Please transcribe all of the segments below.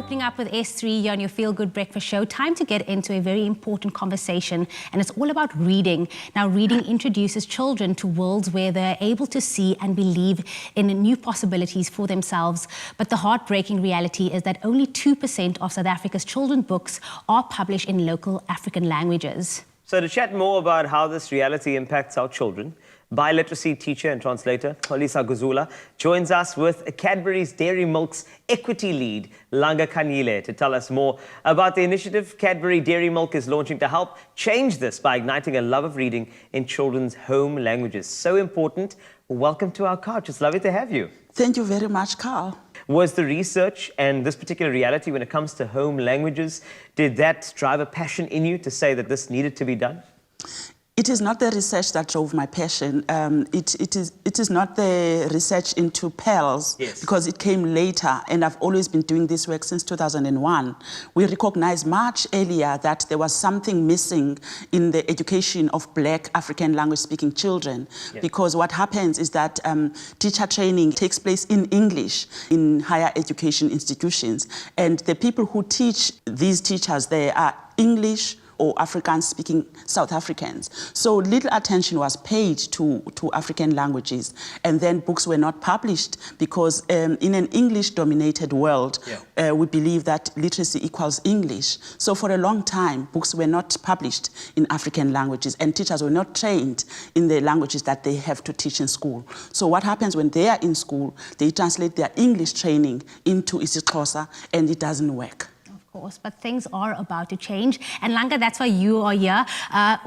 Opening up with S3 here on your Feel Good Breakfast Show. Time to get into a very important conversation, and it's all about reading. Now, reading introduces children to worlds where they're able to see and believe in new possibilities for themselves. But the heartbreaking reality is that only 2% of South Africa's children's books are published in local African languages. So to chat more about how this reality impacts our children, biliteracy teacher and translator Xolisa Guzula joins us with Cadbury Dairy Milk's equity lead, Langa Khanyile, to tell us more about the initiative Cadbury Dairy Milk is launching to help change this by igniting a love of reading in children's home languages. So important. Welcome to our couch. It's lovely to have you. Thank you very much, Carl. Was the research and this particular reality when it comes to home languages, did that drive a passion in you to say that this needed to be done? It is not the research that drove my passion. It is not the research into pearls, yes, because it came later, and I've always been doing this work since 2001. We recognized much earlier that there was something missing in the education of Black African language-speaking children, yes, because what happens is that teacher training takes place in English in higher education institutions, and the people who teach these teachers there are English or African-speaking South Africans. So little attention was paid to African languages, and then books were not published because in an English-dominated world, yeah, we believe that literacy equals English. So for a long time, books were not published in African languages, and teachers were not trained in the languages that they have to teach in school. So what happens when they are in school, they translate their English training into isiXhosa, and it doesn't work. Of course, but things are about to change. And Langa, that's why you are here.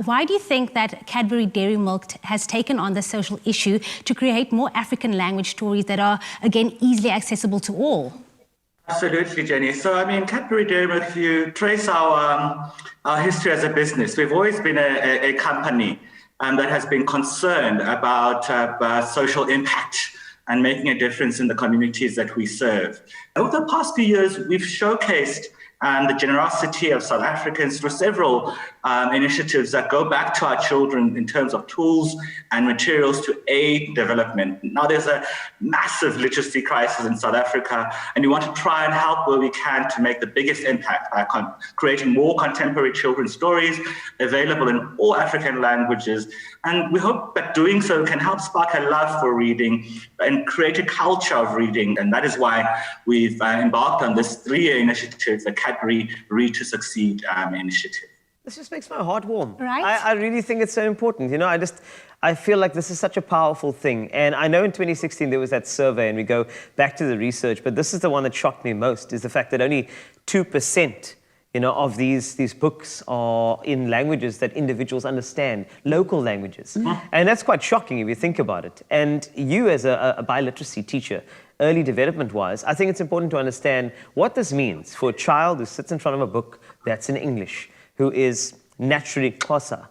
Why do you think that Cadbury Dairy Milk has taken on this social issue to create more African language stories that are, again, easily accessible to all? Absolutely, Jenny. So, I mean, Cadbury Dairy Milk, if you trace our history as a business, we've always been a company that has been concerned about social impact and making a difference in the communities that we serve. Over the past few years, we've showcased the generosity of South Africans through several initiatives that go back to our children in terms of tools and materials to aid development. Now there's a massive literacy crisis in South Africa, and we want to try and help where we can to make the biggest impact by creating more contemporary children's stories available in all African languages. And we hope that doing so can help spark a love for reading and create a culture of reading. And that is why we've embarked on this 3-year initiative, the Cadbury Read to Succeed initiative. This just makes my heart warm. Right? I really think it's so important. You know, I feel like this is such a powerful thing. And I know in 2016 there was that survey, and we go back to the research, but this is the one that shocked me most, is the fact that only 2%, you know, of these books are in languages that individuals understand, local languages. Mm-hmm. And that's quite shocking if you think about it. And you as a biliteracy teacher, early development-wise, I think it's important to understand what this means for a child who sits in front of a book that's in English, who is naturally Xhosa.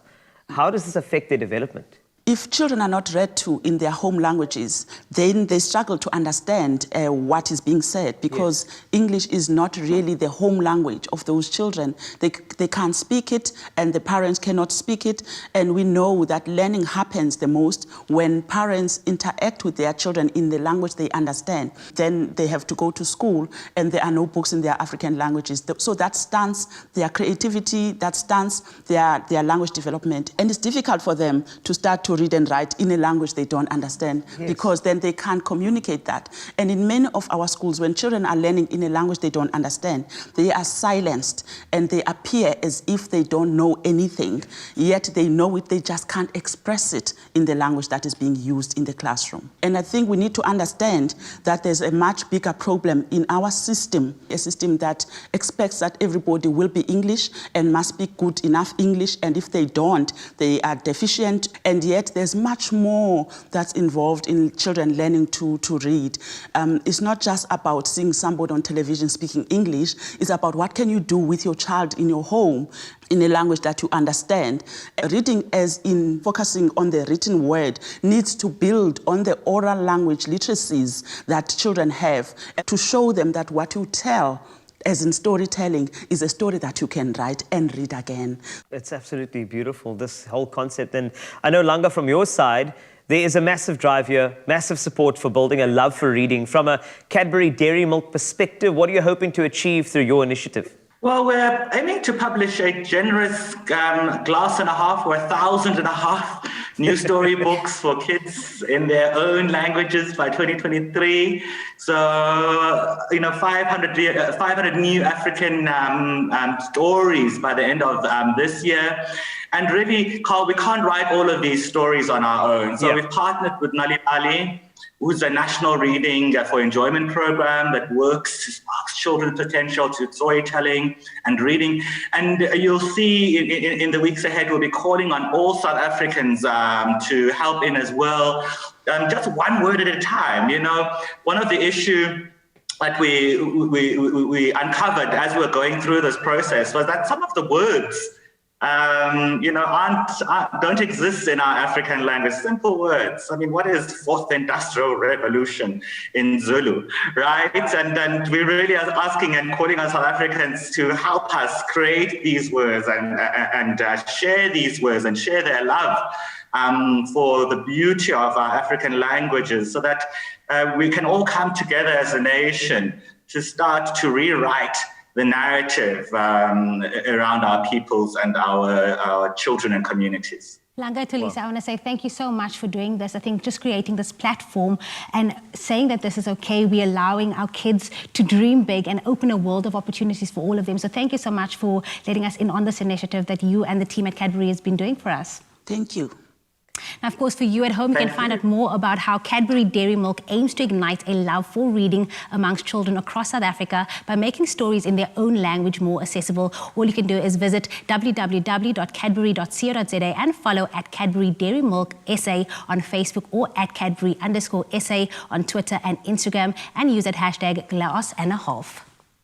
How does this affect their development? If children are not read to in their home languages, then they struggle to understand what is being said, because yes, English is not really the home language of those children. They can't speak it, and the parents cannot speak it. And we know that learning happens the most when parents interact with their children in the language they understand. Then they have to go to school, and there are no books in their African languages. So that stunts their creativity, that stunts their language development. And it's difficult for them to start to read and write in a language they don't understand, yes, because then they can't communicate that. And in many of our schools, when children are learning in a language they don't understand, they are silenced and they appear as if they don't know anything, yet they know it, they just can't express it in the language that is being used in the classroom. And I think we need to understand that there's a much bigger problem in our system, a system that expects that everybody will be English and must speak good enough English, and if they don't, they are deficient. And yet there's much more that's involved in children learning to read. It's not just about seeing somebody on television speaking English. It's about what can you do with your child in your home in a language that you understand. Reading, as in focusing on the written word, needs to build on the oral language literacies that children have to show them that what you tell, as in storytelling, is a story that you can write and read again. It's absolutely beautiful, this whole concept. And I know, Langa, from your side, There is a massive drive here, massive support for building a love for reading. From a Cadbury Dairy Milk perspective, what are you hoping to achieve through your initiative? Well, we're aiming to publish a generous glass and a half or 1,500 new story books for kids in their own languages by 2023. So, 500 new African stories by the end of this year. And really, Carl, we can't write all of these stories on our own. So we've partnered with Nali Ali, who's a national reading for enjoyment program that works to spark children's potential to storytelling and reading. And you'll see in the weeks ahead, we'll be calling on all South Africans to help in as well, just one word at a time. One of the issues that we uncovered as we were going through this process was that some of the words don't exist in our African language. Simple words. I mean, what is fourth industrial revolution in Zulu, right? And we really are asking and calling on South Africans to help us create these words and share these words and share their love for the beauty of our African languages, so that we can all come together as a nation to start to rewrite the narrative around our peoples and our children and communities. Langa, Xolisa, I want to say thank you so much for doing this. I think just creating this platform and saying that this is okay, we're allowing our kids to dream big and open a world of opportunities for all of them. So thank you so much for letting us in on this initiative that you and the team at Cadbury has been doing for us. Thank you. Now, of course, for you at home, you can find out more about how Cadbury Dairy Milk aims to ignite a love for reading amongst children across South Africa by making stories in their own language more accessible. All you can do is visit www.cadbury.co.za and follow at Cadbury Dairy Milk SA on Facebook or at Cadbury_SA on Twitter and Instagram, and use that hashtag #glass and a half.